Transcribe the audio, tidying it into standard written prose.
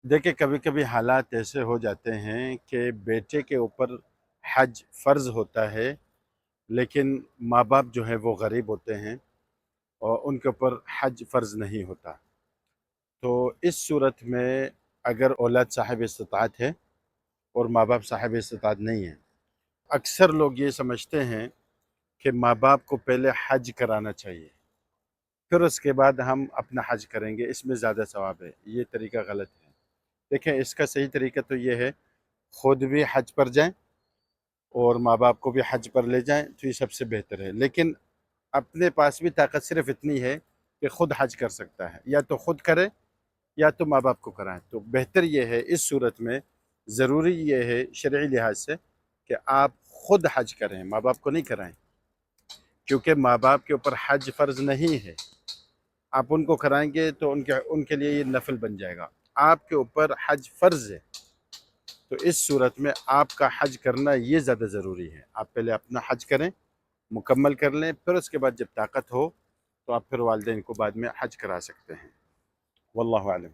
देखिए, कभी कभी हालात ऐसे हो जाते हैं कि बेटे के ऊपर हज फ़र्ज़ होता है, लेकिन माँ बाप जो है वो गरीब होते हैं और उनके ऊपर हज फ़र्ज़ नहीं होता। तो इस सूरत में अगर औलाद साहिब इस्तिताअत है और माँ बाप साहिब इस्तिताअत नहीं है, अक्सर लोग ये समझते हैं कि माँ बाप को पहले हज कराना चाहिए, फिर उसके बाद हम अपना हज करेंगे, इसमें ज़्यादा सवाब है। ये तरीका गलत है। देखें, इसका सही तरीका तो ये है, खुद भी हज पर जाएं और माँ बाप को भी हज पर ले जाएं, तो ये सबसे बेहतर है। लेकिन अपने पास भी ताकत सिर्फ इतनी है कि खुद हज कर सकता है, या तो खुद करे या तो माँ बाप को कराएं। तो बेहतर ये है, इस सूरत में ज़रूरी ये है शरई लिहाज से कि आप खुद हज करें, माँ बाप को नहीं कराएं, क्योंकि माँ बाप के ऊपर हज फ़र्ज़ नहीं है। आप उनको कराएंगे तो उनके उनके लिए ये नफल बन जाएगा। आपके ऊपर हज फ़र्ज़ है, तो इस सूरत में आपका हज करना ये ज़्यादा ज़रूरी है। आप पहले अपना हज करें, मुकम्मल कर लें, फिर उसके बाद जब ताकत हो तो आप फिर वालिदैन को बाद में हज करा सकते हैं। वल्लाहु आलम।